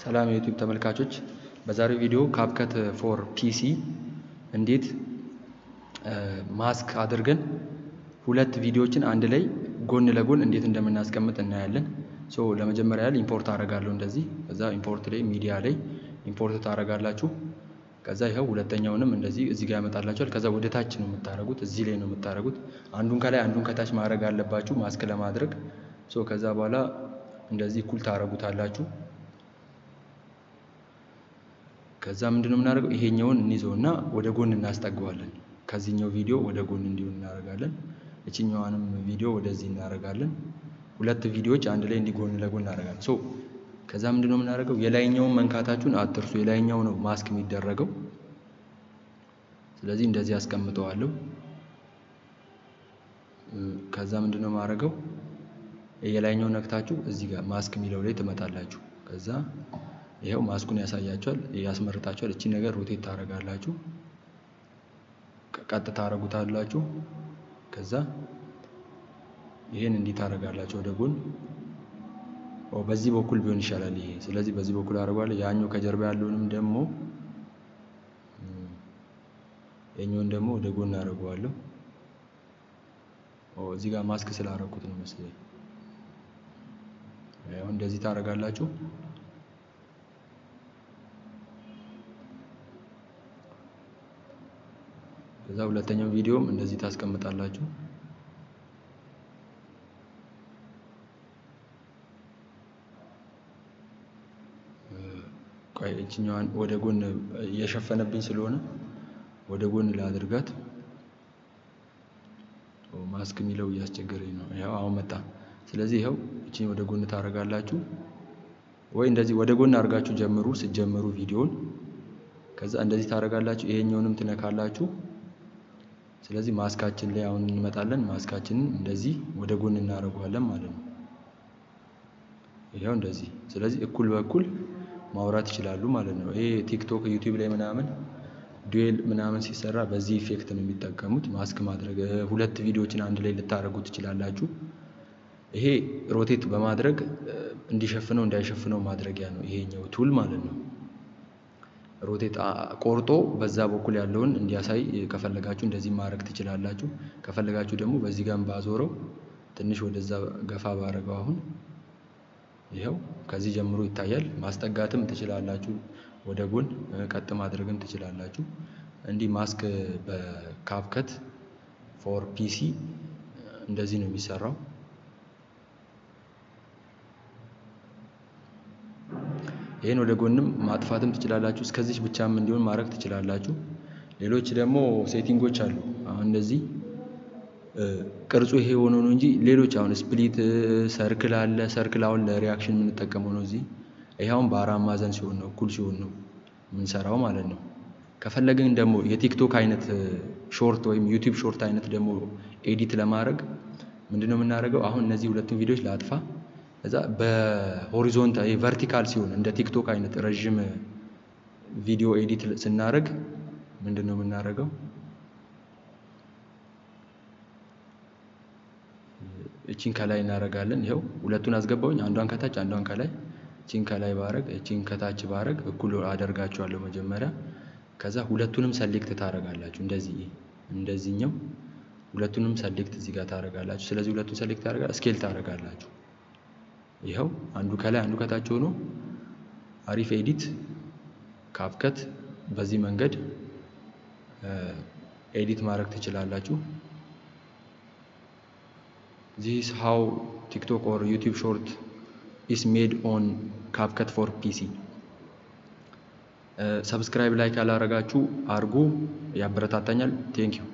ሰላም የዩቲዩብ ተመልካቾች፣ በዛሬው ቪዲዮ ካፕከት ፎር ፒሲ እንዴት ማስክ አድርገን ሁለት ቪዲዮዎችን አንድ ላይ ጎን ለጎን እንዴት እንደምናስቀምጥ እናያለን። ለመጀመሪያ ያህል ኢምፖርት አደርጋለሁ እንደዚህ። ከዛ ኢምፖርት ላይ ሚዲያ ላይ ኢምፖርት ታደርጋላችሁ። ከዛ ይኸው ሁለተኛውንም እንደዚህ እዚህ ጋር ያመጣላችኋል። ከዛ ወደ ታች ነው የምታደርጉት፣ እዚህ ላይ ነው የምታደርጉት። አንዱን ከላይ አንዱን ከታች ማድረግ አለባችሁ ማስክ ለማድረግ። ከዛ በኋላ እንደዚህ እኩል ታደርጉታላችሁ። ከዛ ምንድነው የምናደርገው? ይሄኛውን እንይዘውና ወደ ጎን እናስጠጋዋለን። ከዚህኛው ቪዲዮ ወደ ጎን እንዲሆን እናደርጋለን። እቺኛዋንም ቪዲዮ ወደዚህ እናደርጋለን። ሁለት ቪዲዮዎች አንድ ላይ እንዲጎን ለጎን እናደርጋለን። ከዛ ምንድነው የምናደርገው? የላይኛውን መንካታችሁን አትርሱ። የላይኛው ነው ማስክ የሚደረገው። ስለዚህ እንደዚህ አስቀምጠዋለሁ። ከዛ ምንድነው የማደርገው? የላይኛውን ነክታችሁ እዚህ ጋር ማስክ የሚለው ላይ ትመጣላችሁ። ከዛ ይሄው ማስኩን ያሳያችኋል፣ ያስመርጣችኋል። እቺ ነገር ሮቴት ታደርጋላችሁ፣ ቀጥ ታደርጉታላችሁ። ከዛ ይሄን እንዲህ ታደርጋላችሁ ወደ ጎን። በዚህ በኩል ቢሆን ይሻላል ይሄ። ስለዚህ በዚህ በኩል አደርጋለሁ። ያኛው ከጀርባ ያለውንም ደግሞ ወደ ጎን አደርገዋለሁ። እዚህ ጋር ማስክ ስላደረኩት ነው መሰለኝ። ያው እንደዚህ ታደርጋላችሁ። ከዛ ሁለተኛው ቪዲዮም እንደዚህ ታስቀምጣላችሁ። ቆይ እቺኛዋን ወደ ጎን እየሸፈነብኝ ስለሆነ ወደ ጎን ላድርጋት። ማስክ የሚለው እያስቸገረኝ ነው። ያው አሁን መጣ። ስለዚህ ይኸው እቺን ወደ ጎን ታደርጋላችሁ፣ ወይ እንደዚህ ወደ ጎን አድርጋችሁ ስትጀምሩ ቪዲዮን። ከዛ እንደዚህ ታደርጋላችሁ፣ ይሄኛውንም ትነካላችሁ። ስለዚህ ማስካችን ላይ አሁን እንመጣለን። ማስካችንን እንደዚህ ወደ ጎን እናደርገዋለን ማለት ነው። ይሄው እንደዚህ። ስለዚህ እኩል በኩል ማውራት ይችላሉ ማለት ነው። ይሄ ቲክቶክ፣ ዩቲዩብ ላይ ምናምን ዱዌል ምናምን ሲሰራ በዚህ ኢፌክት ነው የሚጠቀሙት። ማስክ ማድረግ ሁለት ቪዲዮዎችን አንድ ላይ ልታደርጉ ትችላላችሁ። ይሄ ሮቴት በማድረግ እንዲሸፍነው እንዳይሸፍነው ማድረጊያ ነው ይሄኛው ቱል ማለት ነው። ሮቴት ቆርጦ በዛ በኩል ያለውን እንዲያሳይ ከፈለጋችሁ እንደዚህ ማድረግ ትችላላችሁ። ከፈለጋችሁ ደግሞ በዚህ ጋር ባዞረው ትንሽ ወደዛ ገፋ ባረገው አሁን ይሄው ከዚህ ጀምሮ ይታያል። ማስጠጋትም ትችላላችሁ፣ ወደ ጎን ቀጥ ማድረግም ትችላላችሁ። እንዲህ ማስክ በካፕከት ፎር ፒሲ እንደዚህ ነው የሚሰራው። ይሄን ወደ ጎንም ማጥፋትም ትችላላችሁ። እስከዚህ ብቻም እንዲሆን ማድረግ ትችላላችሁ። ሌሎች ደግሞ ሴቲንጎች አሉ። አሁን እንደዚህ ቅርጹ ይሄ ሆኖ ነው እንጂ ሌሎች አሁን ስፕሊት ሰርክል አለ። ሰርክል አሁን ለሪያክሽን የምንጠቀመው ነው። እዚህ ይሄ አሁን በአራት ማዕዘን ሲሆን ነው፣ እኩል ሲሆን ነው የምንሰራው ማለት ነው። ከፈለግን ደግሞ የቲክቶክ አይነት ሾርት ወይም ዩቲዩብ ሾርት አይነት ደግሞ ኤዲት ለማድረግ ምንድነው የምናደርገው? አሁን እነዚህ ሁለቱን ቪዲዮዎች ላጥፋ። እዛ በሆሪዞንታል ቨርቲካል ሲሆን እንደ ቲክቶክ አይነት ረዥም ቪዲዮ ኤዲት ስናደርግ ምንድነው የምናደርገው? እቺን ከላይ እናደርጋለን። ይኸው ሁለቱን አስገባውኝ፣ አንዷን ከታች አንዷን ከላይ። እቺን ከላይ ባረግ እቺን ከታች ባረግ እኩል አደርጋቸዋለሁ መጀመሪያ። ከዛ ሁለቱንም ሰሌክት ታደርጋላችሁ። እንደዚህኛው ሁለቱንም ሰሌክት እዚህ ጋር ታደርጋላችሁ። ስለዚህ ሁለቱን ሰሌክት ታደርጋላችሁ፣ ስኬል ታደርጋላችሁ። ይኸው አንዱ ከላይ አንዱ ከታች ሆኖ አሪፍ ኤዲት ካፕከት በዚህ መንገድ ኤዲት ማድረግ ትችላላችሁ። This is how TikTok or YouTube short is made on CapCut for PC. ሰብስክራይብ ላይክ ያላረጋችሁ አርጉ፣ ያበረታታኛል። ቴንክ ዩ